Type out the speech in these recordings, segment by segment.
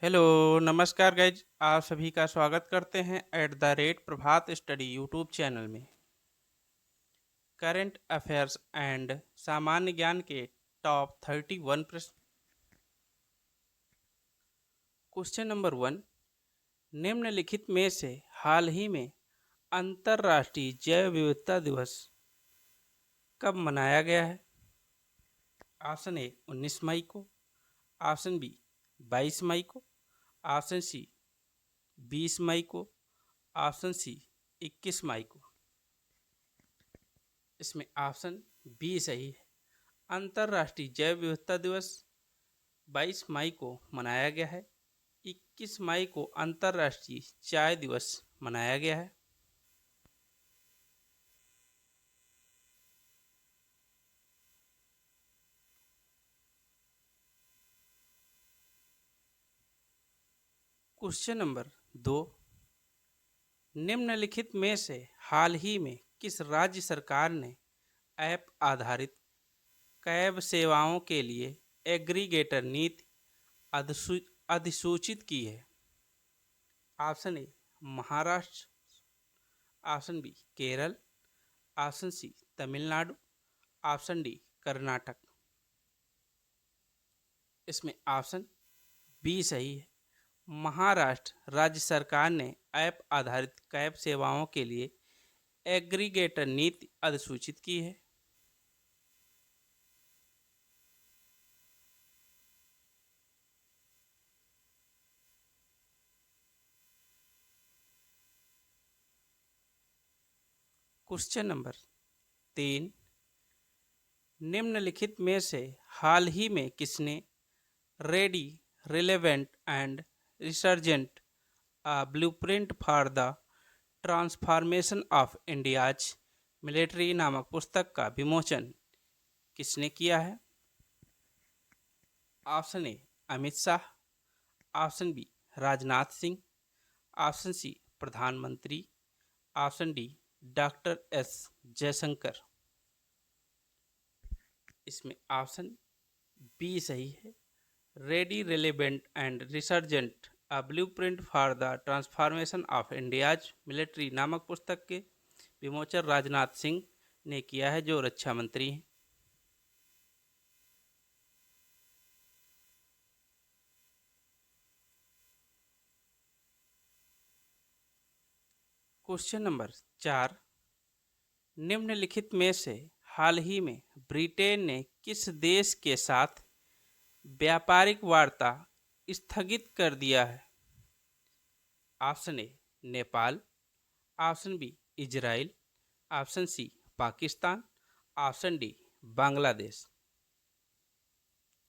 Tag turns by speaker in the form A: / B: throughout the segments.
A: Hello, नमस्कार guys. आप सभी का स्वागत करते हैं प्रभात स्टडी यूट्यूब चैनल में। करंट अफेयर्स एंड सामान्य ज्ञान के टॉप 31 प्रश्न। क्वेश्चन नंबर 1, निम्नलिखित में से हाल ही में अंतर्राष्ट्रीय जैव विविधता दिवस कब मनाया गया है? ऑप्शन ए 19 मई को, ऑप्शन बी 22 मई को, ऑप्शन सी 20 मई को, ऑप्शन सी 21 मई को। इसमें ऑप्शन बी सही है। अंतर्राष्ट्रीय जैव विविधता दिवस 22 मई को मनाया गया है। 21 मई को अंतर्राष्ट्रीय चाय दिवस मनाया गया है। क्वेश्चन नंबर 2, निम्नलिखित में से हाल ही में किस राज्य सरकार ने ऐप आधारित कैब सेवाओं के लिए एग्रीगेटर नीति अधिसूचित की है? Option A Maharashtra, option B Kerala, option C Tamil Nadu, option D Karnataka. इसमें ऑप्शन बी सही है। महाराष्ट्र राज्य सरकार ने ऐप आधारित कैब सेवाओं के लिए एग्रीगेटर नीति अधिसूचित की है। क्वेश्चन नंबर 3, निम्नलिखित में से हाल ही में किसने ready relevant and resurgent blueprint for the transformation of India's military नामक पुस्तक का विमोचन किसने किया है? Option A Amit Shah, option B Rajnath Singh, option C प्रधानमंत्री, option D doctor S Jaishankar. इसमें ऑप्शन बी सही है। Ready relevant and resurgent a blueprint for the transformation of India's military नामक पुस्तक के विमोचन राजनाथ सिंह ने किया है, जो रक्षा मंत्री हैं। क्वेश्चन नंबर 4, निम्नलिखित में से हाल ही में ब्रिटेन ने किस देश के साथ व्यापारिक वार्ता स्थगित कर दिया है? Option A Nepal, option B Israel, option C Pakistan, option D Bangladesh.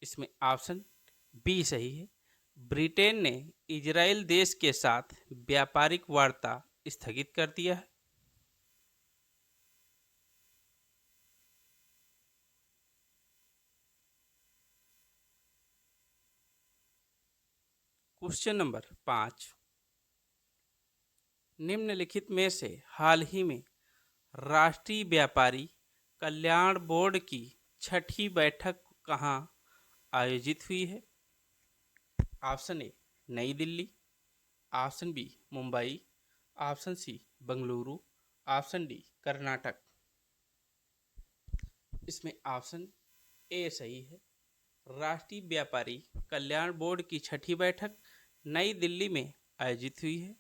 A: इसमें ऑप्शन बी सही है। ब्रिटेन ने इजराइल देश के साथ व्यापारिक वार्ता स्थगित कर दिया है। क्वेश्चन नंबर 5, निम्नलिखित में से हाल ही में राष्ट्रीय व्यापारी कल्याण बोर्ड की छठी बैठक कहाँ आयोजित हुई है? Option A New Delhi, option B Mumbai, option C Bengaluru, option D Karnataka. इसमें ऑप्शन ए सही है। राष्ट्रीय व्यापारी कल्याण बोर्ड की छठी बैठक नई दिल्ली में आयोजित हुई है।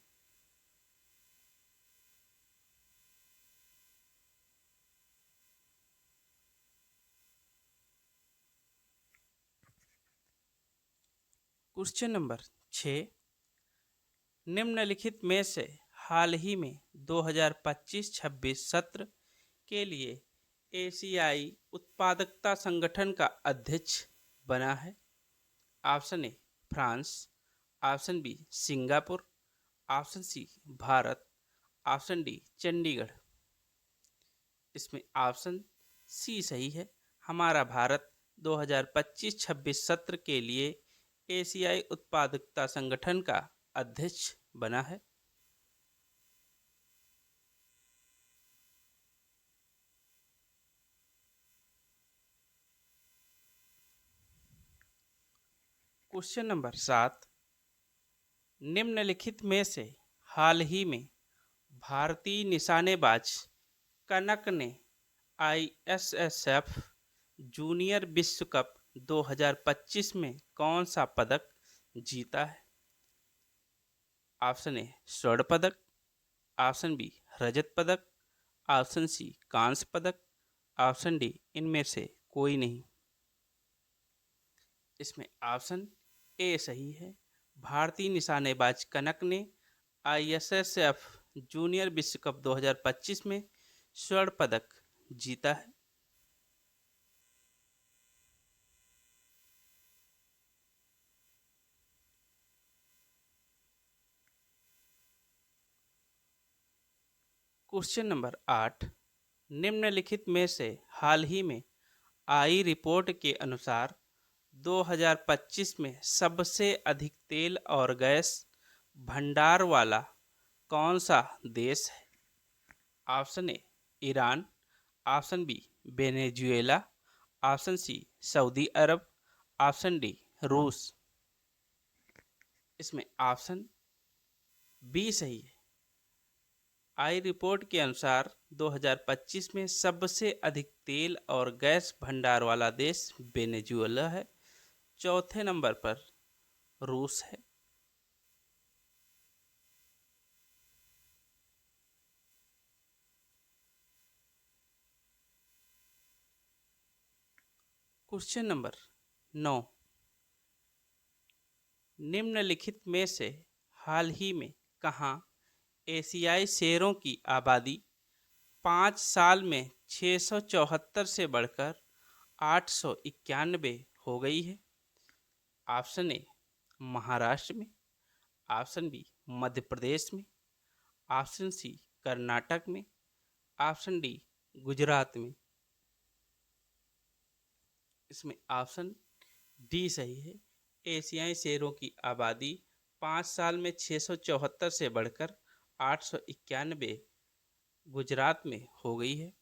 A: क्वेश्चन नंबर 6, निम्नलिखित में से हाल ही में 2025-26 सत्र के लिए एशियाई उत्पादकता संगठन का अध्यक्ष बना है? Option A France, option B Singapore, option C Bharat, option D Chandigarh. इसमें ऑप्शन सी सही है। हमारा भारत 2025-26 सत्र के लिए एशियाई उत्पादकता संगठन का अध्यक्ष बना है। क्वेश्चन नंबर 7, निम्नलिखित में से हाल ही में भारतीय निशानेबाज कनक ने आईएसएसएफ जूनियर विश्व कप 2025 में कौन सा पदक जीता है? ऑप्शन ए स्वर्ण पदक, ऑप्शन बी रजत पदक, ऑप्शन सी कांस्य पदक, ऑप्शन डी इनमें से कोई नहीं। इसमें ऑप्शन ए सही है। भारतीय निशानेबाज कनक ने आईएसएसएफ जूनियर विश्व कप 2025 में स्वर्ण पदक जीता है। क्वेश्चन नंबर 8, निम्नलिखित में से हाल ही में आई रिपोर्ट के अनुसार 2025 में सबसे अधिक तेल और गैस भंडार वाला कौन सा देश है? Option A Iran, option B Venezuela, option C Saudi Arab, option D रूस। इसमें ऑप्शन बी सही है। आई रिपोर्ट के अनुसार 2025 में सबसे अधिक तेल और गैस भंडार वाला देश वेनेजुएला है। चौथे नंबर पर रूस है। क्वेश्चन नंबर 9, निम्नलिखित में से हाल ही में कहाँ एशियाई शेरों की आबादी 5 साल में 674 से बढ़कर 891 हो गई है? ऑप्शन ए महाराष्ट्र में, ऑप्शन बी मध्य प्रदेश में, ऑप्शन सी कर्नाटक में, ऑप्शन डी गुजरात में। इसमें ऑप्शन डी सही है। एशियाई शेरों की आबादी 5 साल में 674 से बढ़कर 891 गुजरात में हो गई है।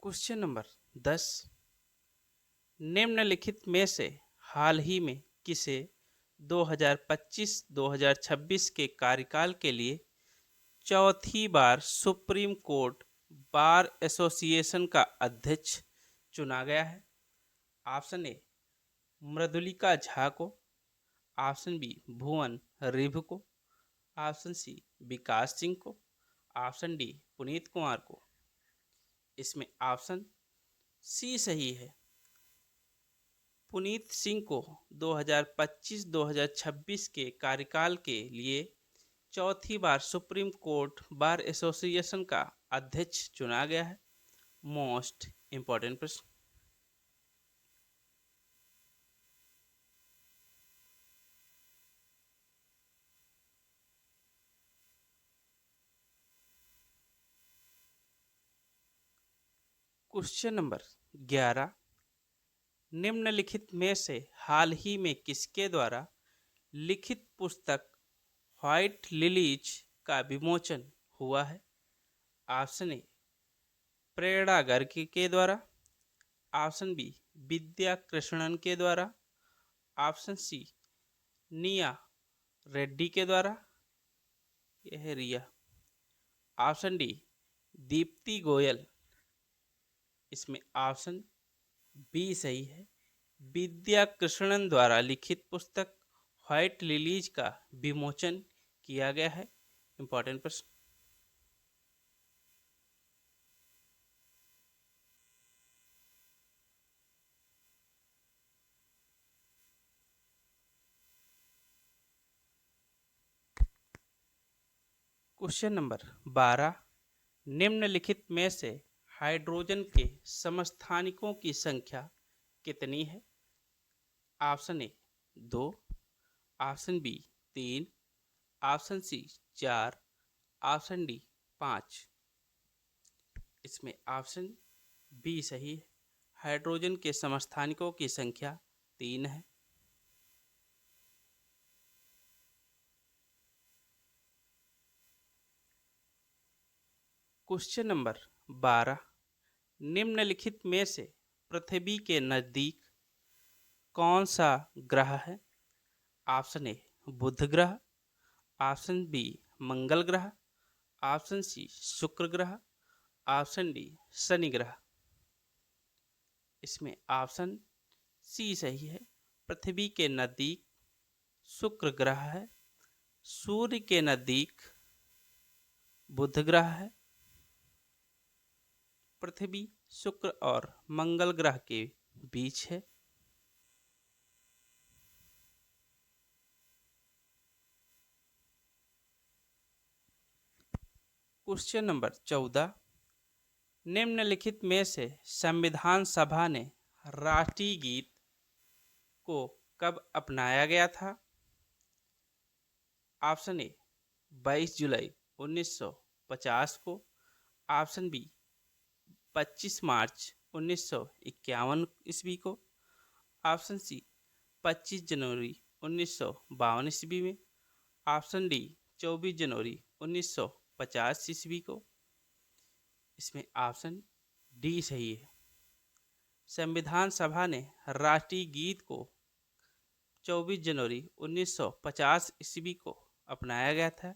A: क्वेश्चन नंबर 10, निम्नलिखित में से हाल ही में किसे 2025-2026 के कार्यकाल के लिए चौथी बार सुप्रीम कोर्ट बार एसोसिएशन का अध्यक्ष चुना गया है? ऑप्शन ए मृदुलिका झा को, ऑप्शन बी भुवन रिभ को, ऑप्शन सी विकास सिंह को, ऑप्शन डी पुनीत कुमार को। इसमें ऑप्शन सी सही है। पुनीत सिंह को 2025-2026 के कार्यकाल के लिए चौथी बार सुप्रीम कोर्ट बार एसोसिएशन का अध्यक्ष चुना गया है। मोस्ट इंपॉर्टेंट प्रश्न। क्वेश्चन नंबर 11, निम्नलिखित में से हाल ही में किसके द्वारा लिखित पुस्तक व्हाइट लिलीज का विमोचन हुआ है? ऑप्शन ए प्रेरणा गर्ग के द्वारा, ऑप्शन बी विद्या कृष्णन के द्वारा, ऑप्शन सी निया रेड्डी के द्वारा, यह है रिया, ऑप्शन डी दीप्ति गोयल। इसमें ऑप्शन बी सही है। विद्या कृष्णन द्वारा लिखित पुस्तक व्हाइट लिलीज का विमोचन किया गया है। इंपॉर्टेंट प्रश्न। क्वेश्चन नंबर 12, निम्नलिखित में से हाइड्रोजन के समस्थानिकों की संख्या कितनी है? Option A 2, option B 3, option C 4, option D 5। इसमें ऑप्शन बी सही है। हाइड्रोजन के समस्थानिकों की संख्या 3 है। क्वेश्चन नंबर 12 निम्नलिखित में से पृथ्वी के नज़दीक कौन सा ग्रह है? ऑप्शन ए बुध ग्रह, ऑप्शन बी मंगल ग्रह, ऑप्शन सी शुक्र ग्रह, ऑप्शन डी शनि ग्रह। इसमें ऑप्शन सी सही है। पृथ्वी के नज़दीक शुक्र ग्रह है, सूर्य के नज़दीक बुध ग्रह है। पृथ्वी शुक्र और मंगल ग्रह के बीच है। क्वेश्चन नंबर 14 निम्नलिखित में से संविधान सभा ने राष्ट्रीय गीत को कब अपनाया गया था? ऑप्शन ए 22 जुलाई 1950 को, ऑप्शन बी 25 मार्च 1951 ईस्वी को, ऑप्शन सी 25 जनवरी 1952 ईस्वी में, ऑप्शन डी 24 जनवरी 1950 ईस्वी को। इसमें ऑप्शन डी सही है। संविधान सभा ने राष्ट्रीय गीत को 24 जनवरी 1950 ईस्वी को अपनाया गया था।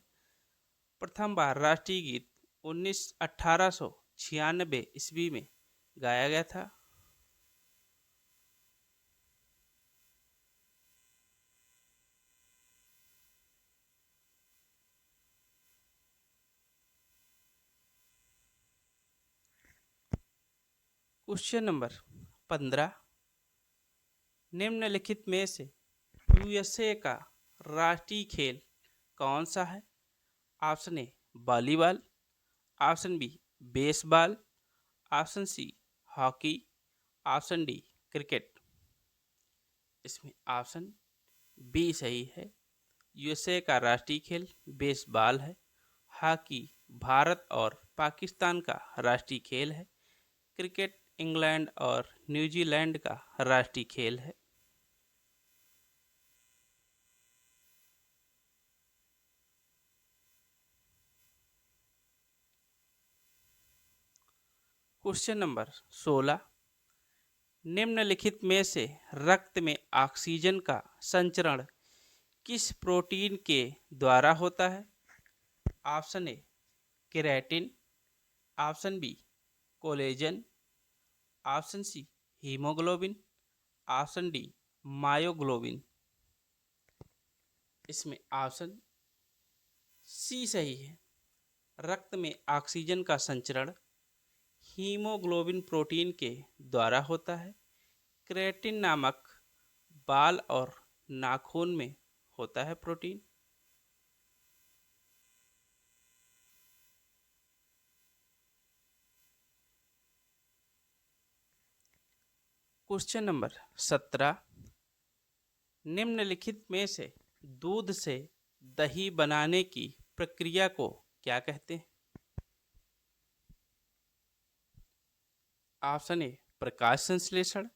A: प्रथम बार राष्ट्रीय गीत 1896 ईस्वी में गाया गया था। क्वेश्चन नंबर 15 निम्नलिखित में से यूएसए का राष्ट्रीय खेल कौन सा है? Option A volleyball, option B baseball, option C hockey, option D cricket. इसमें ऑप्शन बी सही है। यूएसए का राष्ट्रीय खेल बेसबॉल है। हॉकी भारत और पाकिस्तान का राष्ट्रीय खेल है। क्रिकेट इंग्लैंड और न्यूजीलैंड का राष्ट्रीय खेल है। क्वेश्चन नंबर 16 निम्नलिखित में से रक्त में ऑक्सीजन का संचरण किस प्रोटीन के द्वारा होता है? Option A keratin, option B collagen, option C haemoglobin, option D myoglobin. इसमें ऑप्शन सी सही है। रक्त में ऑक्सीजन का संचरण हीमोग्लोबिन प्रोटीन के द्वारा होता है। क्रेटिन नामक बाल और नाखून में होता है प्रोटीन। क्वेश्चन नंबर 17 निम्नलिखित में से दूध से दही बनाने की प्रक्रिया को क्या कहते हैं? ऑप्शन ए प्रकाश संश्लेषण,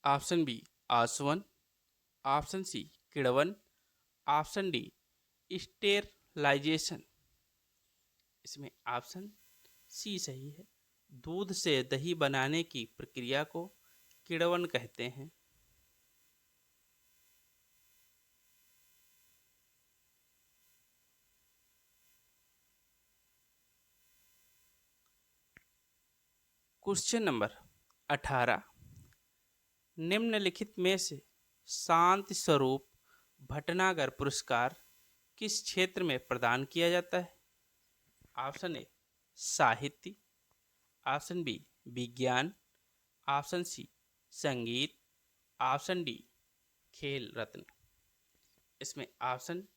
A: ऑप्शन बी आसवन, ऑप्शन सी किण्वन, ऑप्शन डी स्टेरलाइजेशन। इसमें ऑप्शन सी सही है। दूध से दही बनाने की प्रक्रिया को किण्वन कहते हैं। क्वेश्चन नंबर 18 निम्नलिखित में से शांति स्वरूप भटनागर पुरस्कार किस क्षेत्र में प्रदान किया जाता है? ऑप्शन ए साहित्य, ऑप्शन बी विज्ञान, ऑप्शन सी संगीत, ऑप्शन डी खेल रत्न। इसमें ऑप्शन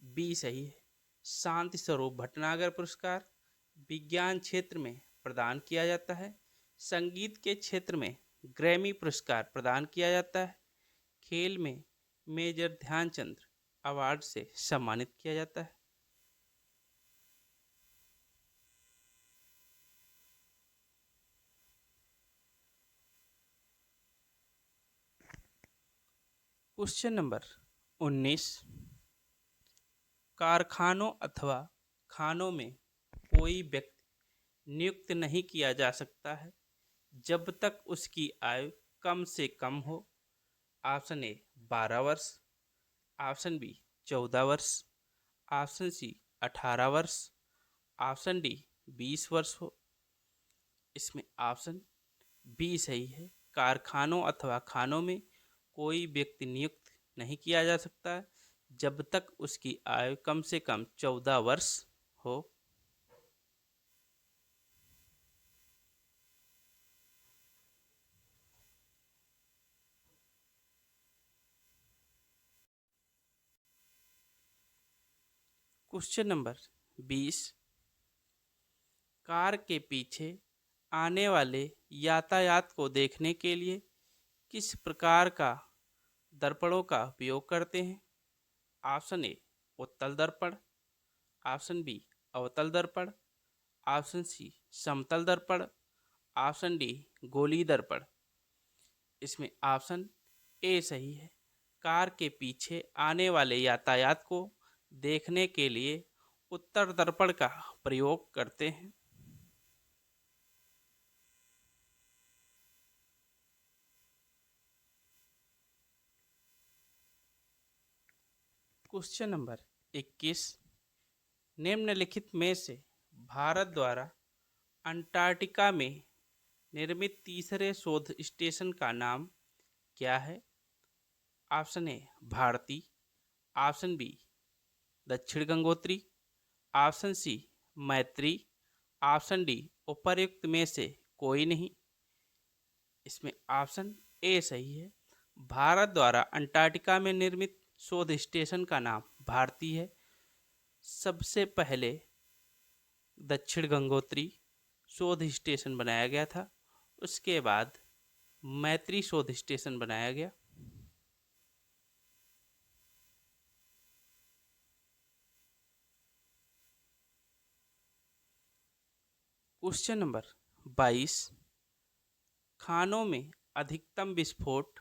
A: बी सही है। शांति स्वरूप भटनागर पुरस्कार विज्ञान क्षेत्र में प्रदान किया जाता है। संगीत के क्षेत्र में ग्रैमी पुरस्कार प्रदान किया जाता है। खेल में मेजर ध्यानचंद अवार्ड से सम्मानित किया जाता है। क्वेश्चन नंबर 19 कारखानों अथवा खानों में कोई व्यक्ति नियुक्त नहीं किया जा सकता है जब तक उसकी आयु कम से कम हो। ऑप्शन ए 12 वर्ष, ऑप्शन बी 14 वर्ष, ऑप्शन सी 18 वर्ष, ऑप्शन डी 20 वर्ष हो। इसमें ऑप्शन बी सही है। कारखानों अथवा खानों में कोई व्यक्ति नियुक्त नहीं किया जा सकता है जब तक उसकी आयु कम से कम 14 वर्ष हो। क्वेश्चन नंबर 20, कार के पीछे आने वाले यातायात को देखने के लिए किस प्रकार का दर्पणों का उपयोग करते हैं? ऑप्शन ए उत्तल दर्पण, ऑप्शन बी अवतल दर्पण, ऑप्शन सी समतल दर्पण, ऑप्शन डी गोली दर्पण। इसमें ऑप्शन ए सही है। कार के पीछे आने वाले यातायात को देखने के लिए उत्तर दर्पण का प्रयोग करते हैं। क्वेश्चन नंबर 21, निम्नलिखित में से भारत द्वारा अंटार्कटिका में निर्मित तीसरे शोध स्टेशन का नाम क्या है? Option A Bharati, option B Dakshin Gangotri, option C मैत्री, ऑप्शन डी उपर्युक्त में से कोई नहीं। इसमें ऑप्शन ए सही है। भारत द्वारा अंटार्कटिका में निर्मित शोध स्टेशन का नाम भारती है। सबसे पहले दक्षिण गंगोत्री शोध स्टेशन बनाया गया था, उसके बाद मैत्री शोध स्टेशन बनाया गया। क्वेश्चन नंबर 22, खानों में अधिकतम विस्फोट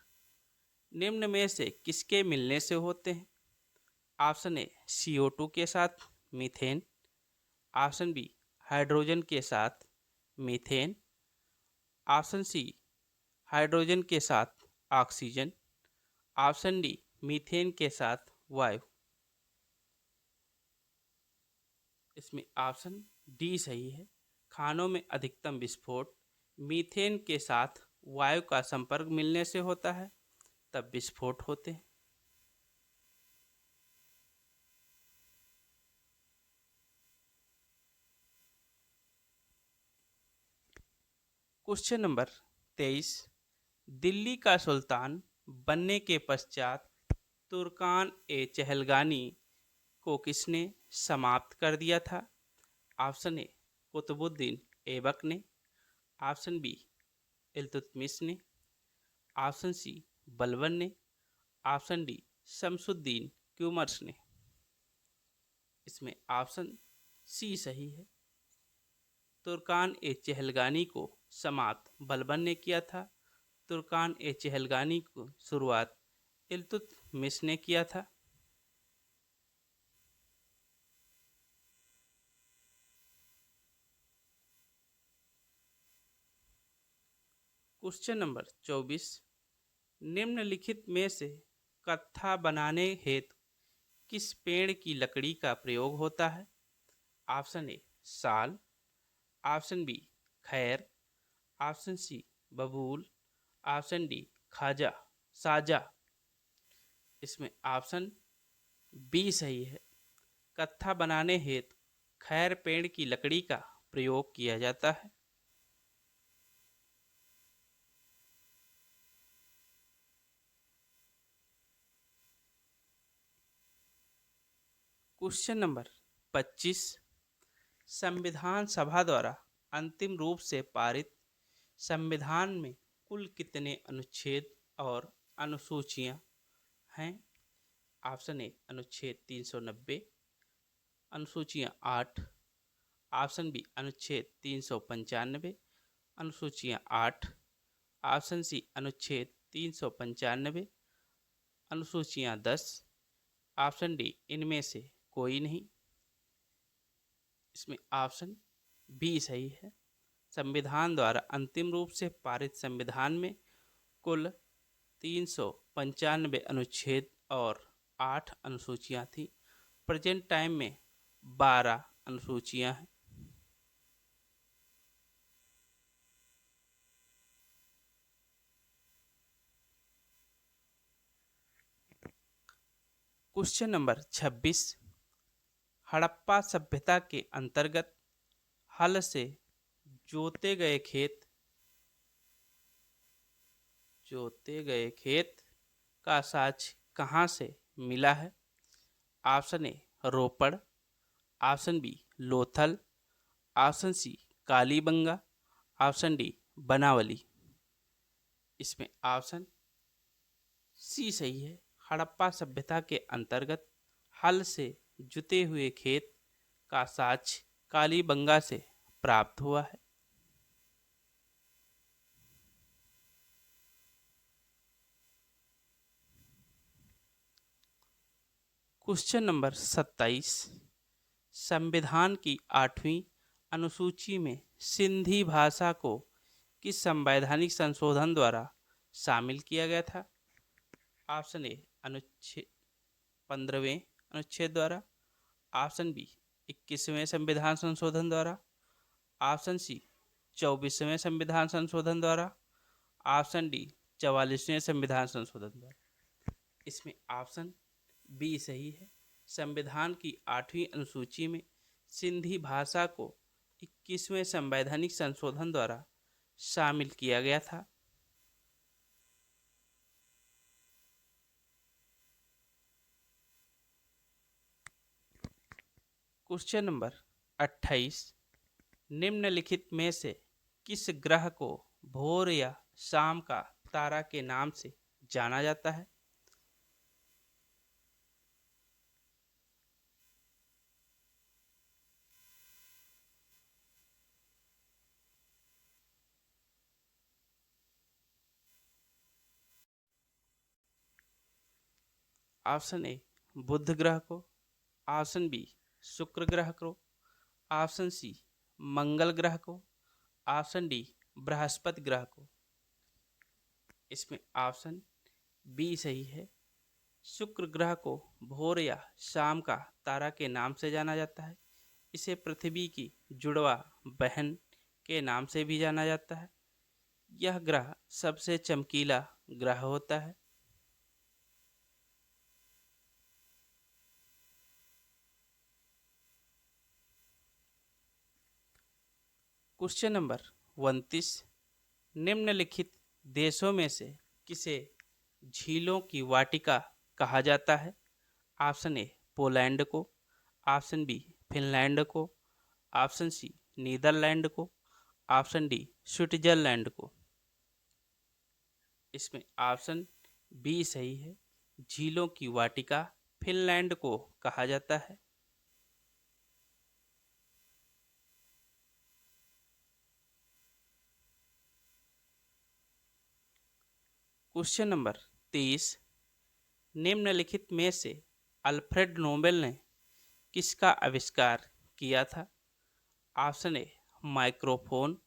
A: निम्न में से किसके मिलने से होते हैं? ऑप्शन ए CO2 के साथ मीथेन, ऑप्शन बी हाइड्रोजन के साथ मीथेन, ऑप्शन सी हाइड्रोजन के साथ ऑक्सीजन, ऑप्शन डी मीथेन के साथ वायु। इसमें ऑप्शन डी सही है। खानों में अधिकतम विस्फोट मीथेन के साथ वायु का संपर्क मिलने से होता है, तब विस्फोट होते हैं। क्वेश्चन नंबर 23, दिल्ली का सुल्तान बनने के पश्चात तुर्कान ए चहलगानी को किसने समाप्त कर दिया था? ऑप्शन ए कुतुबुद्दीन ऐबक ने, ऑप्शन बी इल्तुतमिश ने, ऑप्शन सी बलबन ने, ऑप्शन डी शमसुद्दीन क्यूमर्स ने। इसमें ऑप्शन सी सही है। तुर्कान ए चहलगानी को समाप्त बलबन ने किया था। तुर्कान ए चहलगानी को शुरुआत इल्तुतमिश ने किया था। क्वेश्चन नंबर 24, निम्नलिखित में से कत्था बनाने हेतु किस पेड़ की लकड़ी का प्रयोग होता है? ऑप्शन ए साल, ऑप्शन बी खैर, ऑप्शन सी बबूल, ऑप्शन डी खाजा साजा। इसमें ऑप्शन बी सही है। कत्था बनाने हेतु खैर पेड़ की लकड़ी का प्रयोग किया जाता है। क्वेश्चन नंबर 25, संविधान सभा द्वारा अंतिम रूप से पारित संविधान में कुल कितने अनुच्छेद और अनुसूचियां हैं? ऑप्शन ए अनुच्छेद 390, अनुसूचियां 8, ऑप्शन बी अनुच्छेद 395, अनुसूचियां 8, ऑप्शन सी अनुच्छेद 395, अनुसूचियां 10, ऑप्शन डी इनमें से कोई नहीं। इसमें ऑप्शन बी सही है। संविधान द्वारा अंतिम रूप से पारित संविधान में कुल 395 अनुच्छेद और 8 अनुसूचियां थी। प्रेजेंट टाइम में 12 अनुसूचियां हैं। Question number 26। हड़प्पा सभ्यता के अंतर्गत हल से जोते गए खेत का साक्ष्य कहाँ से मिला है? Option A Ropar, option B Lothal, option C Kalibangan, option D Banawali. इसमें ऑप्शन सी सही है। हड़प्पा सभ्यता के अंतर्गत हल से जुते हुए खेत का साक्ष्य कालीबंगा से प्राप्त हुआ है। Question number 27। संविधान की 8वीं अनुसूची में सिंधी भाषा को किस संवैधानिक संशोधन द्वारा शामिल किया गया था? ऑप्शन ए अनुच्छेद 15वें अनुच्छेद द्वारा, ऑप्शन बी 21वें संविधान संशोधन द्वारा, ऑप्शन सी 24वें संविधान संशोधन द्वारा, ऑप्शन डी 44वें संविधान संशोधन द्वारा। इसमें ऑप्शन बी सही है। संविधान की 8वीं अनुसूची में सिंधी भाषा को 21वें संवैधानिक संशोधन द्वारा शामिल किया गया था। Question number 28। निम्नलिखित में से किस ग्रह को भोर या शाम का तारा के नाम से जाना जाता है? ऑप्शन ए बुध ग्रह को, ऑप्शन बी शुक्र ग्रह को, ऑप्शन सी मंगल ग्रह को, ऑप्शन डी बृहस्पति ग्रह को। इसमें ऑप्शन बी सही है। शुक्र ग्रह को भोर या शाम का तारा के नाम से जाना जाता है। इसे पृथ्वी की जुड़वा बहन के नाम से भी जाना जाता है। यह ग्रह सबसे चमकीला ग्रह होता है। Question number 29। निम्नलिखित देशों में से किसे झीलों की वाटिका कहा जाता है? ऑप्शन ए पोलैंड को, ऑप्शन बी फिनलैंड को, ऑप्शन सी नीदरलैंड को, ऑप्शन डी स्विट्जरलैंड को। इसमें ऑप्शन बी सही है। झीलों की वाटिका फिनलैंड को कहा जाता है। Question number 30। निम्नलिखित में से अल्फ्रेड नोबेल ने किसका आविष्कार किया था? Option A microphone,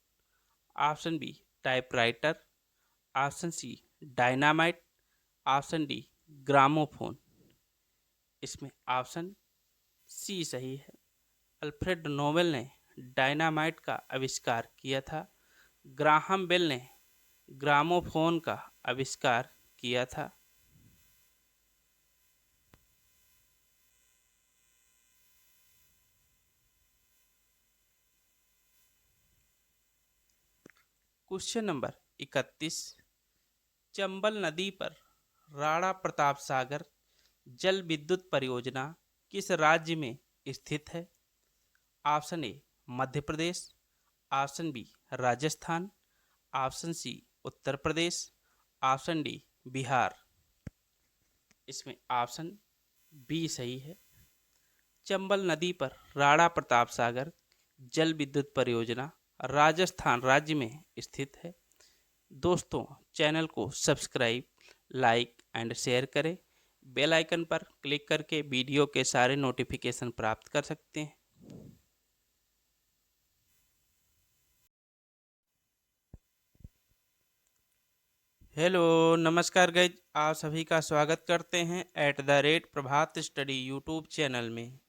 A: option B typewriter, option C dynamite, option D gramophone. इसमें ऑप्शन सी सही है। अल्फ्रेड नोबेल ने डायनामाइट का आविष्कार किया था। ग्राहम बेल ने ग्रामोफोन का आविष्कार किया था। Question number 31। चंबल नदी पर राणा प्रताप सागर जल विद्युत परियोजना किस राज्य में स्थित है? Option A Madhya Pradesh, option B Rajasthan, option C Uttar Pradesh, option D Bihar. इसमें ऑप्शन बी सही है। चंबल नदी पर राणा प्रताप सागर जल विद्युत परियोजना राजस्थान राज्य में स्थित है। दोस्तों, चैनल को सब्सक्राइब, लाइक एंड शेयर करें। बेल आइकन पर क्लिक करके वीडियो के सारे नोटिफिकेशन प्राप्त कर सकते हैं। हेलो, नमस्कार गाइज। आप सभी का स्वागत करते हैं प्रभात स्टडी यूट्यूब चैनल में।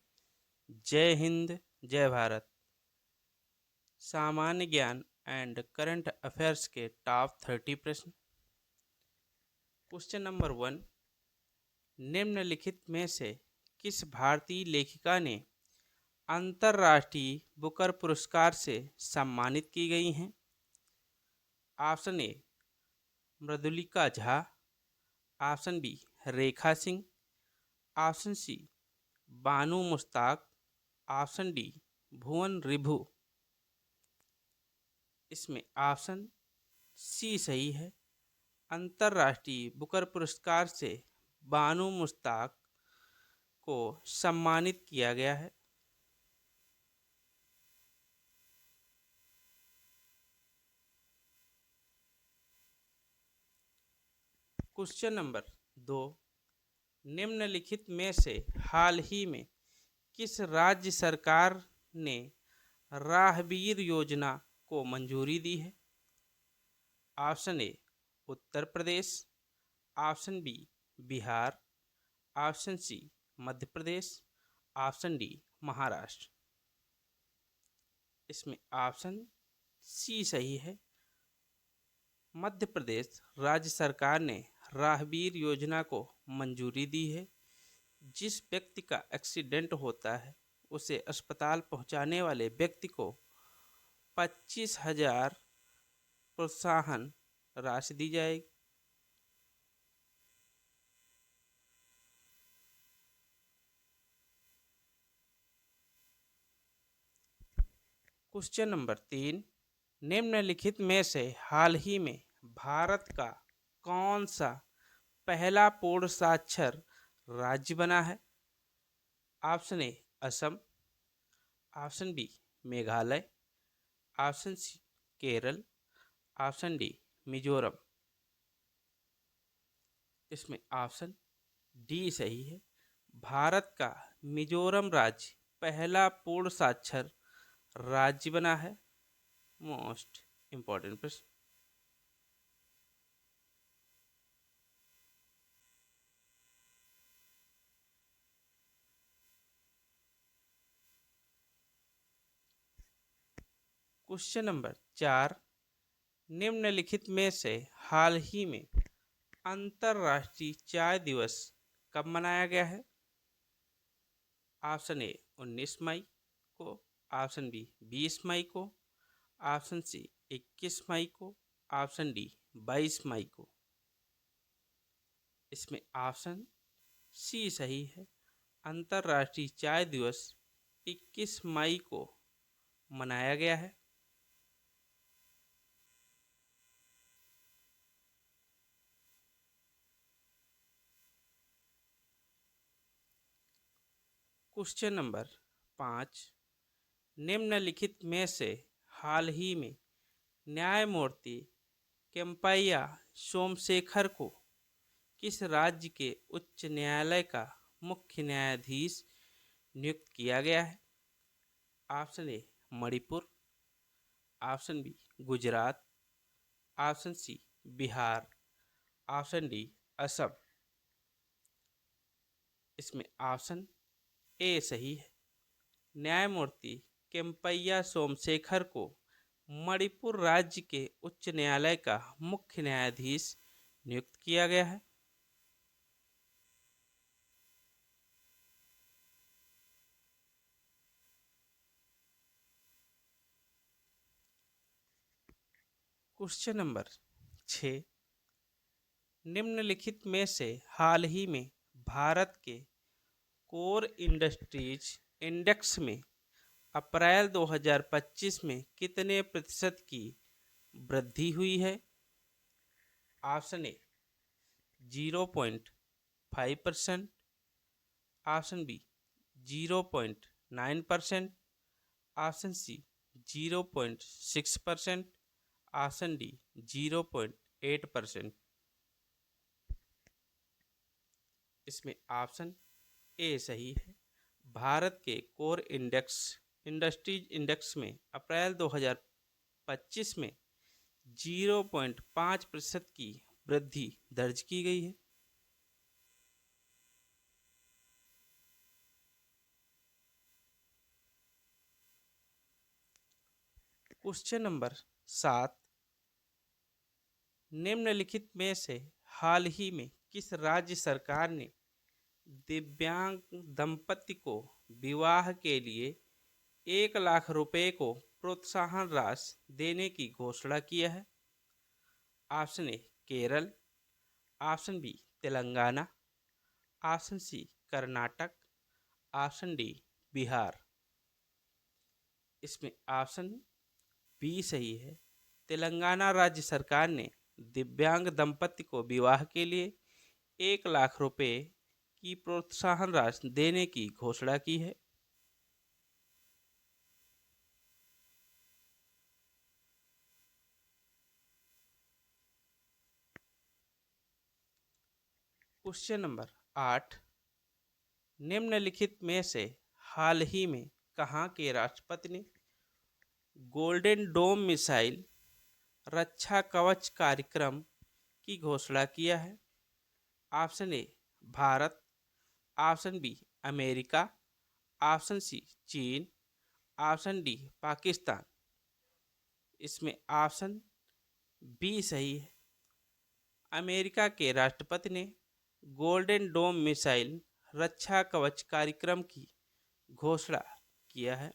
A: जय हिंद, जय भारत। सामान्य ज्ञान एंड करंट अफेयर्स के टॉप 30 प्रश्न। क्वेश्चन नंबर 1, निम्नलिखित में से किस भारतीय लेखिका ने अंतर्राष्ट्रीय बुकर पुरस्कार से सम्मानित की गई हैं? Option A Mridulika Jha, option B Rekha Singh, option C Banu Mushtaq, option D Bhuvan Ribhu. इसमें ऑप्शन सी सही है। अंतर्राष्ट्रीय बुकर पुरस्कार से बानू मुश्ताक को सम्मानित किया गया है। क्वेश्चन नंबर 2, निम्नलिखित में से हाल ही में किस राज्य सरकार ने राहगीर योजना को मंजूरी दी है? Option A Uttar Pradesh, option B Bihar, option C Madhya Pradesh, option D Maharashtra. इसमें ऑप्शन सी सही है। मध्य प्रदेश राज्य सरकार ने राहगीर योजना को मंजूरी दी है। जिस व्यक्ति का एक्सीडेंट होता है उसे अस्पताल पहुंचाने वाले व्यक्ति को 25,000 प्रोत्साहन राशि दी जाएगी। क्वेश्चन नंबर 3, निम्नलिखित में से हाल ही में भारत का कौन सा पहला पूर्ण साक्षर राज्य बना है? Option A Assam, option B Meghalaya, option C Kerala, option D Mizoram. इसमें ऑप्शन डी सही है। भारत का मिजोरम राज्य पहला पूर्ण साक्षर राज्य बना है। मोस्ट इम्पोर्टेंट प्रश्न। क्वेश्चन नंबर 4, निम्नलिखित में से हाल ही में अंतर्राष्ट्रीय चाय दिवस कब मनाया गया है? ऑप्शन ए 19 मई को, ऑप्शन बी 20 मई को, ऑप्शन सी 21 मई को, ऑप्शन डी 22 मई को। इसमें ऑप्शन सी सही है। अंतर्राष्ट्रीय चाय दिवस 21 मई को मनाया गया है। क्वेश्चन नंबर 5, निम्नलिखित में से हाल ही में न्यायमूर्ति केम्पैया सोमशेखर को किस राज्य के उच्च न्यायालय का मुख्य न्यायाधीश नियुक्त किया गया है? Option A Manipur, option B Gujarat, option C Bihar, option D Assam. इसमें ऑप्शन ए सही है। न्यायमूर्ति केम्पैया सोमशेखर को मणिपुर राज्य के उच्च न्यायालय का मुख्य न्यायाधीश नियुक्त किया गया है। क्वेश्चन नंबर 6, निम्नलिखित में से हाल ही में भारत के कोर इंडस्ट्रीज इंडेक्स में अप्रैल 2025 में कितने प्रतिशत की वृद्धि हुई है? Option A 0.5%, option B 0.9%, option C 0.6%, option D 0.8%। इसमें ऑप्शन ए सही है। भारत के कोर इंडस्ट्रीज इंडेक्स में अप्रैल 2025 में 0.5% की वृद्धि दर्ज की गई है। क्वेश्चन नंबर 7, निम्नलिखित में से हाल ही में किस राज्य सरकार ने दिव्यांग दंपति को विवाह के लिए 1 लाख रुपए को प्रोत्साहन राशि देने की घोषणा किया है? Option A Kerala, option B Telangana, option C Karnataka, option D Bihar. इसमें ऑप्शन बी सही है। तेलंगाना राज्य सरकार ने दिव्यांग दंपति को विवाह के लिए 1 लाख रुपए की प्रोत्साहन राशि देने की घोषणा की है। क्वेश्चन नंबर 8, निम्नलिखित में से हाल ही में कहाँ के राष्ट्रपति ने गोल्डन डोम मिसाइल रक्षा कवच कार्यक्रम की घोषणा किया है? Option A Bharat, option B America, option C चीन, ऑप्शन डी पाकिस्तान। इसमें ऑप्शन बी सही है। अमेरिका के राष्ट्रपति ने गोल्डन डोम मिसाइल रक्षा कवच कार्यक्रम की घोषणा किया है।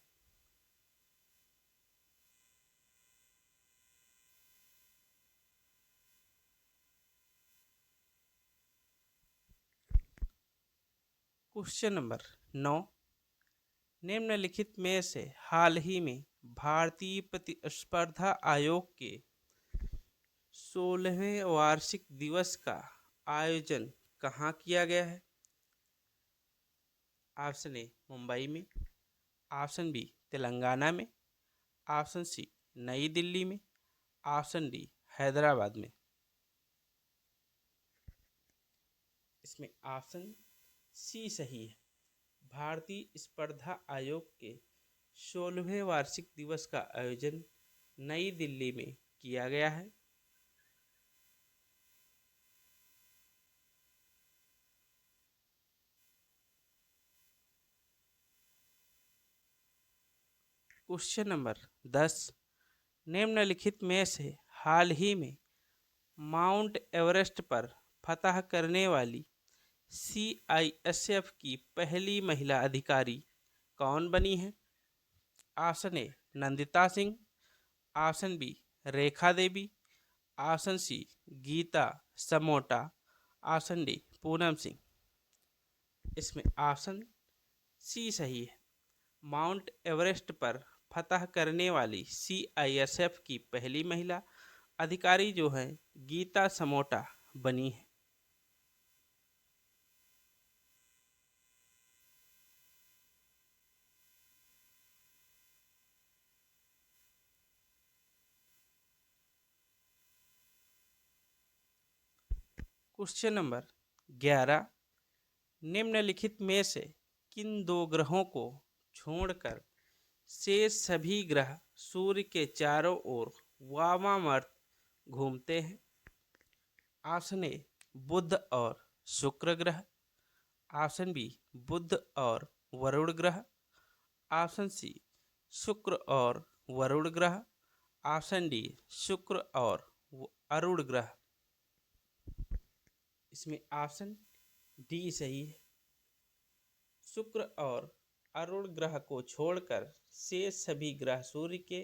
A: क्वेश्चन नंबर 9, निम्नलिखित में से हाल ही में भारतीय प्रतिस्पर्धा आयोग के 16वें वार्षिक दिवस का आयोजन कहाँ किया गया है? ऑप्शन ए मुंबई में, ऑप्शन बी तेलंगाना में, ऑप्शन सी नई दिल्ली में, ऑप्शन डी हैदराबाद में। इसमें ऑप्शन सी सही है। भारतीय स्पर्धा आयोग के 16वें वार्षिक दिवस का आयोजन नई दिल्ली में किया गया है। क्वेश्चन नंबर 10, निम्नलिखित में से हाल ही में माउंट एवरेस्ट पर फतह करने वाली सीआईएसएफ की पहली महिला अधिकारी कौन बनी है? Option A Nandita Singh, option B Rekha Devi, option C Geeta Samota, option D Poonam Singh. इसमें ऑप्शन सी सही है। माउंट एवरेस्ट पर फतह करने वाली सीआईएसएफ की पहली महिला अधिकारी जो है गीता समोटा बनी है। क्वेश्चन नंबर 11, निम्नलिखित में से किन दो ग्रहों को छोड़कर शेष सभी ग्रह सूर्य के चारों ओर वामावर्त घूमते हैं? ऑप्शन ए बुध और शुक्र ग्रह, ऑप्शन बी बुध और वरुण ग्रह, ऑप्शन सी शुक्र और वरुण ग्रह, ऑप्शन डी शुक्र और अरुण ग्रह। इसमें ऑप्शन डी सही है। शुक्र और अरुण ग्रह को छोड़कर शेष सभी ग्रह सूर्य के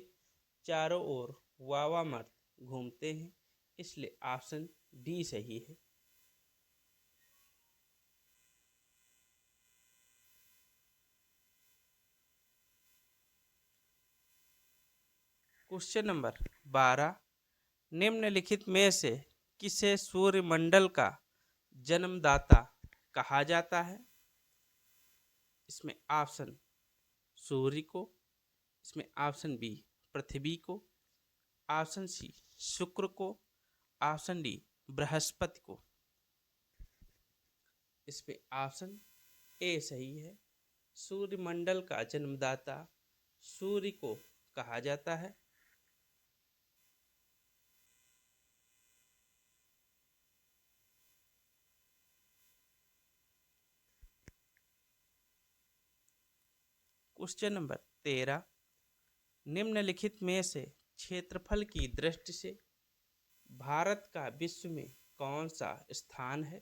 A: चारों ओर वामावर्त घूमते हैं, इसलिए ऑप्शन डी सही है। क्वेश्चन नंबर 12, निम्नलिखित में से किसे सूर्यमंडल का जन्मदाता कहा जाता है? इसमें ऑप्शन सूर्य को, इसमें ऑप्शन बी पृथ्वी को, ऑप्शन सी शुक्र को, ऑप्शन डी बृहस्पति को। इसमें ऑप्शन ए सही है। सूर्यमंडल का जन्मदाता सूर्य को कहा जाता है। क्वेश्चन नंबर 13, निम्नलिखित में से क्षेत्रफल की दृष्टि से भारत का विश्व में कौन सा स्थान है?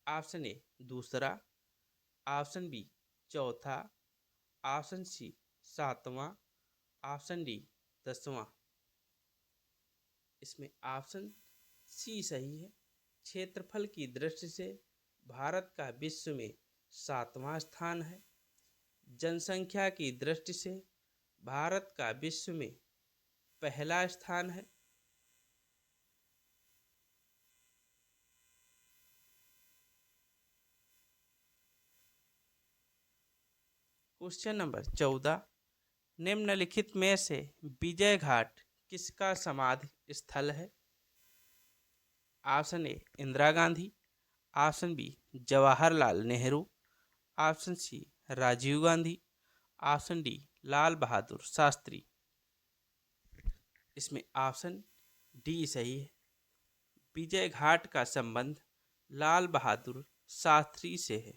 A: ऑप्शन ए दूसरा, ऑप्शन बी चौथा, ऑप्शन सी सातवां, ऑप्शन डी 10वां। इसमें ऑप्शन सी सही है। क्षेत्रफल की दृष्टि से भारत का विश्व में 7वां स्थान है। जनसंख्या की दृष्टि से भारत का विश्व में पहला स्थान है। क्वेश्चन नंबर 14, निम्नलिखित में से विजय घाट किसका समाधि स्थल है? Option A Indira Gandhi, option B Jawaharlal Nehru, option C Rajiv Gandhi, option D Lal Bahadur Shastri. इसमें ऑप्शन डी सही है। विजय घाट का संबंध लाल बहादुर शास्त्री से है।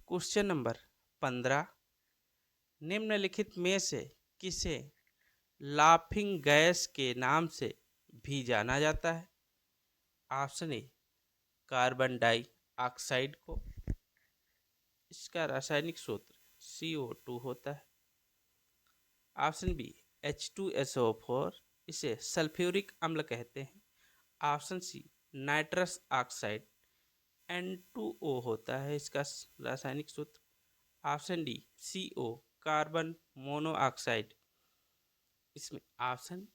A: क्वेश्चन नंबर 15, निम्नलिखित में से किसे लाफिंग गैस के नाम से भी जाना जाता है? ऑप्शन ए कार्बन डाइऑक्साइड को, इसका रासायनिक सूत्र CO2 होता है। ऑप्शन बी H2SO4, इसे सल्फ्यूरिक अम्ल कहते हैं। Option C nitrous oxide N2O होता है, इसका रासायनिक सूत्र। Option D CO carbon monoxide. इसमें ऑप्शन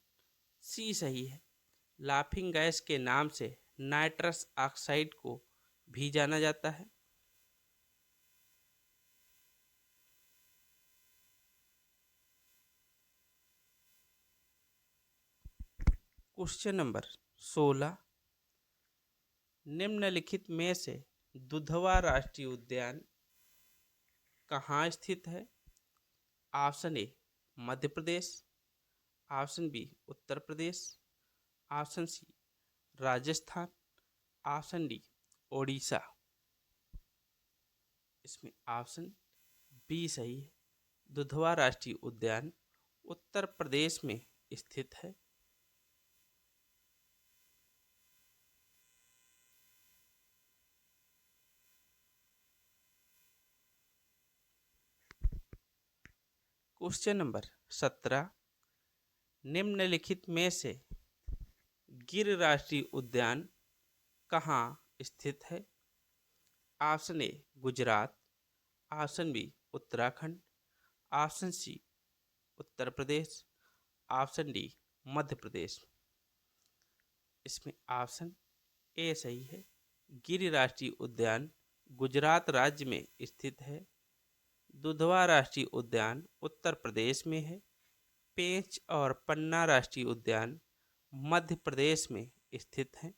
A: सी सही है। लाफिंग गैस के नाम से नाइट्रस ऑक्साइड को भी जाना जाता है। क्वेश्चन नंबर 16, निम्नलिखित में से दुधवा राष्ट्रीय उद्यान कहाँ स्थित है? Option A Madhya Pradesh, option B Uttar Pradesh, option C Rajasthan, option D Odisha. इसमें ऑप्शन बी सही है। दुधवा राष्ट्रीय उद्यान उत्तर प्रदेश में स्थित है। क्वेश्चन नंबर 17, निम्नलिखित में से गिर राष्ट्रीय उद्यान कहाँ स्थित है? Option A Gujarat, option B Uttarakhand, option C Uttar Pradesh, option D Madhya Pradesh. इसमें ऑप्शन ए सही है। गिर राष्ट्रीय उद्यान गुजरात राज्य में स्थित है। दुधवा राष्ट्रीय उद्यान उत्तर प्रदेश में है। पेंच और पन्ना राष्ट्रीय उद्यान मध्य प्रदेश में स्थित हैं।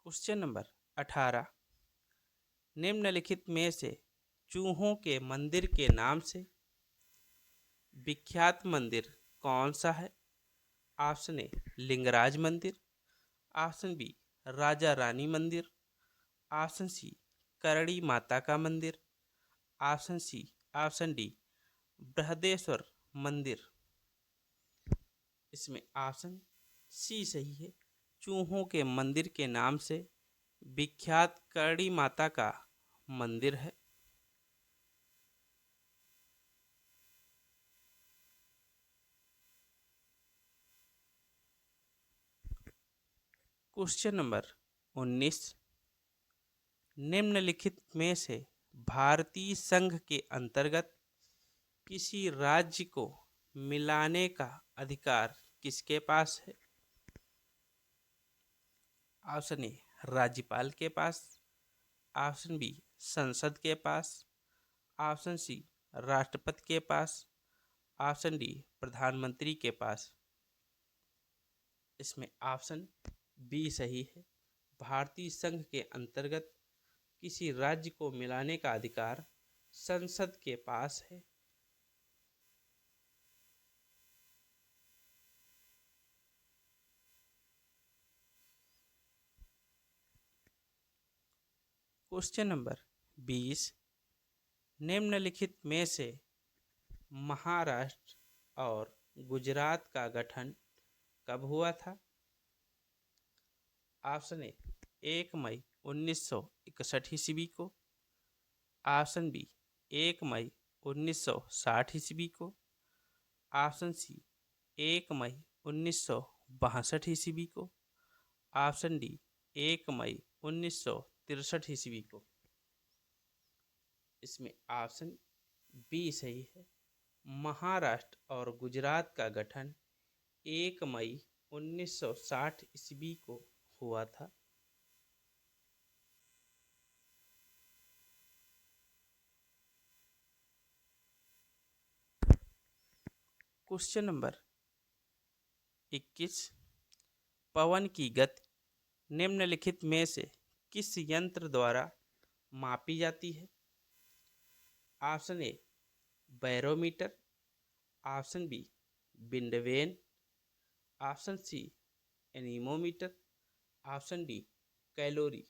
A: क्वेश्चन नंबर 18, निम्नलिखित में से चूहों के मंदिर के नाम से विख्यात मंदिर कौन सा है? ऑप्शन ए लिंगराज मंदिर, ऑप्शन बी राजा रानी मंदिर, ऑप्शन सी करणी माता का मंदिर, ऑप्शन डी बृहदेश्वर मंदिर। इसमें ऑप्शन सी सही है। चूहों के मंदिर के नाम से विख्यात करणी माता का मंदिर है। क्वेश्चन नंबर 19, निम्नलिखित में से भारतीय संघ के अंतर्गत किसी राज्य को मिलाने का अधिकार किसके पास है? ऑप्शन ए राज्यपाल के पास, ऑप्शन बी संसद के पास, ऑप्शन सी राष्ट्रपति के पास, ऑप्शन डी प्रधानमंत्री के पास। इसमें ऑप्शन बी सही है। भारतीय संघ के अंतर्गत किसी राज्य को मिलाने का अधिकार संसद के पास है? क्वेश्चन नंबर 20, निम्नलिखित में से महाराष्ट्र और गुजरात का गठन कब हुआ था? ऑप्शन ए 1 मई 1961 ईस्वी को। ऑप्शन बी 1 मई 1960 ईस्वी को। ऑप्शन सी 1 मई 1962 ईस्वी को। ऑप्शन डी 1 मई 1963 ईस्वी को। इसमें ऑप्शन बी सही है। महाराष्ट्र और गुजरात का गठन 1 मई 1960 ईस्वी को हुआ था। क्वेश्चन नंबर 21, पवन की गति निम्नलिखित में से किस यंत्र द्वारा मापी जाती है? Option A barometer. Option B wind vane. Option C anemometer. Option D calorie.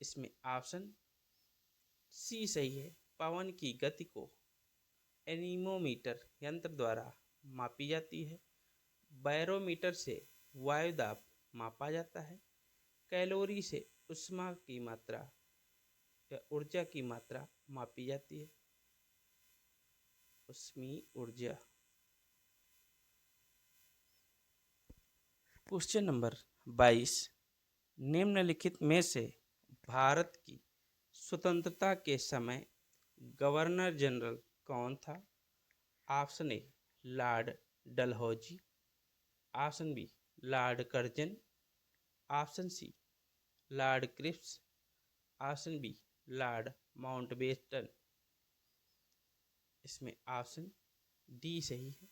A: इसमें ऑप्शन सी सही है। पवन की गति को एनीमोमीटर यंत्र द्वारा मापी जाती है। बैरोमीटर से वायु दाब मापा जाता है। कैलोरी से ऊष्मा की मात्रा या ऊर्जा की मात्रा मापी जाती है। ऊष्मीय ऊर्जा। क्वेश्चन नंबर 22, निम्नलिखित में से भारत की स्वतंत्रता के समय गवर्नर जनरल कौन था? Option A Lord Dalhousie. Option B Lord Curzon. Option C Lord Cripps. Option B Lord Mountbatten. इसमें ऑप्शन डी सही है।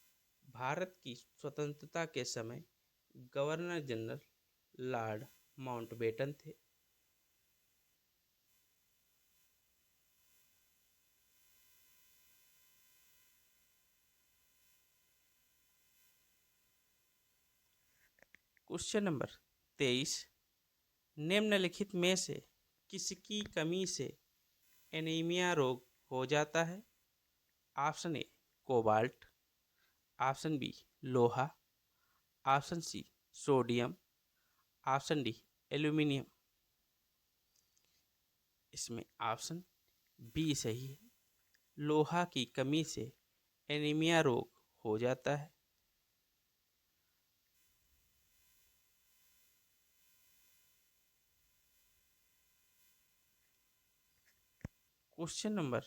A: भारत की स्वतंत्रता के समय गवर्नर जनरल लॉर्ड माउंटबेटन थे। क्वेश्चन नंबर 23, निम्नलिखित में से किसकी कमी से एनीमिया रोग हो जाता है? Option A cobalt. Option B लोहा। Option C sodium. Option D aluminium. इसमें ऑप्शन बी सही है। लोहा की कमी से एनीमिया रोग हो जाता है। क्वेश्चन नंबर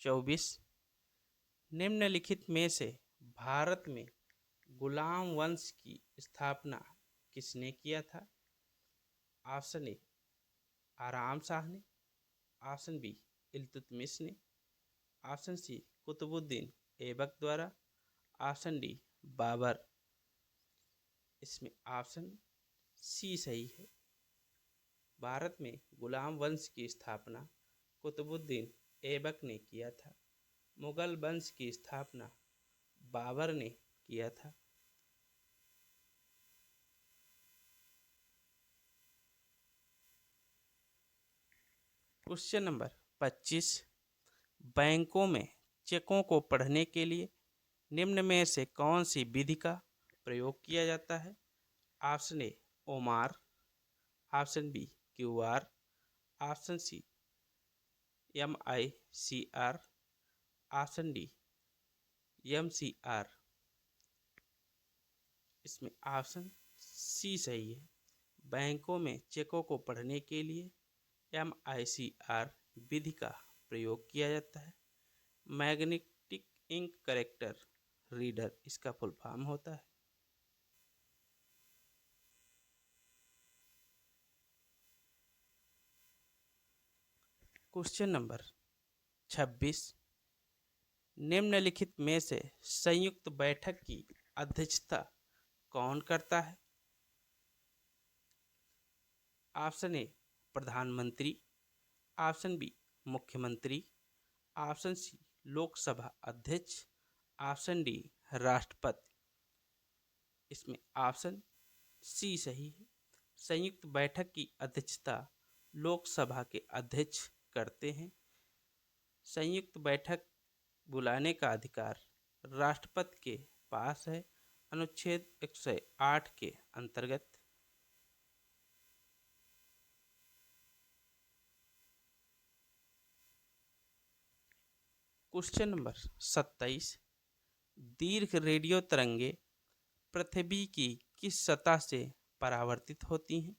A: 24, निम्नलिखित में से भारत में गुलाम वंश की स्थापना किसने किया था? ऑप्शन ए आराम शाह ने। ऑप्शन बी इल्तुतमिश ने। ऑप्शन सी कुतुबुद्दीन ऐबक द्वारा। Option D Babur. इसमें ऑप्शन सी सही है। भारत में गुलाम वंश की स्थापना कुतुबुद्दीन ऐबक ने किया था। मुगल वंश की स्थापना बाबर ने किया था। क्वेश्चन नंबर 25, बैंकों में चेकों को पढ़ने के लिए निम्न में से कौन सी विधि का प्रयोग किया जाता है? Option A OMR. Option B QR. Option C MICR। Option D MCR। इसमें ऑप्शन सी सही है। बैंकों में चेकों को पढ़ने के लिए MICR विधि का प्रयोग किया जाता है। मैग्नेटिक इंक करेक्टर रीडर इसका फुल फॉर्म होता है। क्वेश्चन नंबर 26, निम्नलिखित में से संयुक्त बैठक की अध्यक्षता कौन करता है? ऑप्शन ए प्रधानमंत्री, ऑप्शन बी मुख्यमंत्री, ऑप्शन सी लोकसभा अध्यक्ष, ऑप्शन डी राष्ट्रपति। इसमें ऑप्शन सी सही है। संयुक्त बैठक की अध्यक्षता लोकसभा के अध्यक्ष करते हैं। संयुक्त बैठक बुलाने का अधिकार राष्ट्रपति के पास है, अनुच्छेद 108 के अंतर्गत। क्वेश्चन नंबर 27, दीर्घ रेडियो तरंगे पृथ्वी की किस सतह से परावर्तित होती हैं?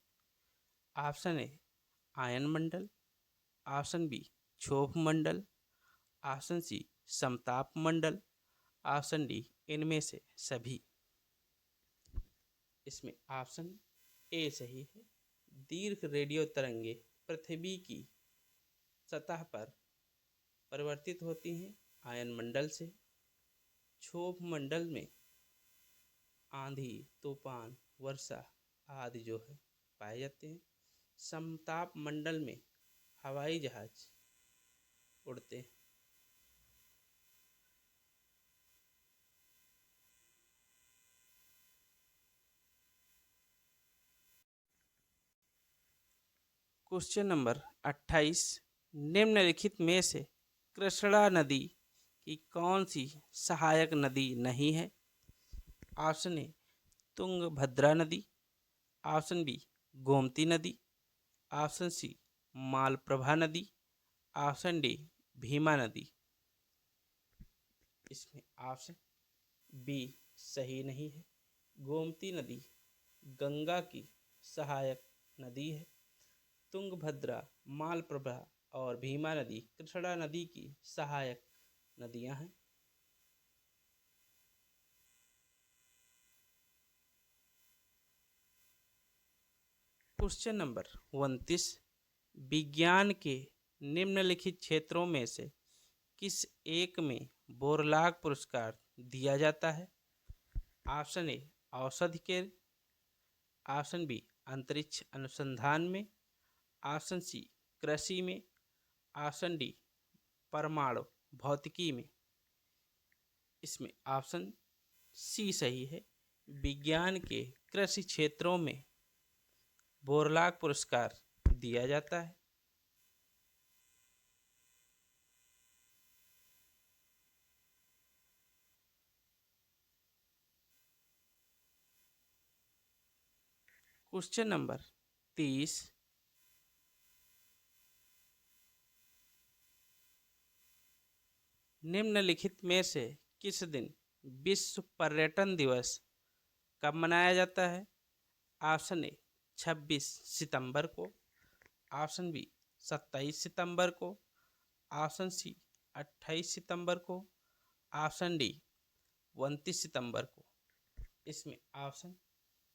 A: ऑप्शन ए आयन मंडल, ऑप्शन बी क्षोभ मंडल, ऑप्शन सी समताप मंडल, ऑप्शन डी इनमें से सभी। इसमें ऑप्शन ए सही है। दीर्घ रेडियो तरंगे पृथ्वी की सतह पर परिवर्तित होती हैं आयन मंडल से। क्षोभ मंडल में आंधी, तूफान, वर्षा आदि जो है पाए जाते हैं। समताप मंडल में हवाई जहाज उड़ते हैं। क्वेश्चन नंबर 28, निम्नलिखित में से कृष्णा नदी की कौन सी सहायक नदी नहीं है? ऑप्शन ए तुंगभद्रा नदी, ऑप्शन बी गोमती नदी, ऑप्शन सी मालप्रभा नदी, ऑप्शन डी भीमा नदी। इसमें ऑप्शन बी सही नहीं है। गोमती नदी गंगा की सहायक नदी है। तुंगभद्रा, मालप्रभा और भीमा नदी कृष्णा नदी की सहायक नदियां हैं। क्वेश्चन नंबर 29, विज्ञान के निम्नलिखित क्षेत्रों में से किस एक में बोरलाग पुरस्कार दिया जाता है? ऑप्शन ए औषधि के, ऑप्शन बी अंतरिक्ष अनुसंधान में, ऑप्शन सी कृषि में, ऑप्शन डी परमाणु भौतिकी में। इसमें ऑप्शन सी सही है। विज्ञान के कृषि क्षेत्रों में बोरलाग पुरस्कार दिया जाता है। क्वेश्चन नंबर 30, निम्नलिखित में से किस दिन विश्व पर्यटन दिवस कब मनाया जाता है? ऑप्शन ए 26 सितंबर को, ऑप्शन बी 27 सितंबर को, ऑप्शन सी 28 सितंबर को, ऑप्शन डी 29 सितंबर को। इसमें ऑप्शन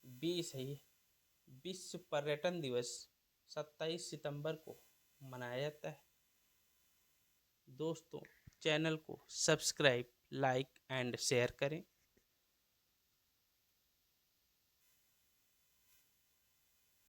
A: बी सही है। विश्व पर्यटन दिवस 27 सितंबर को मनाया जाता है। दोस्तों, चैनल को सब्सक्राइब, लाइक एंड शेयर करें।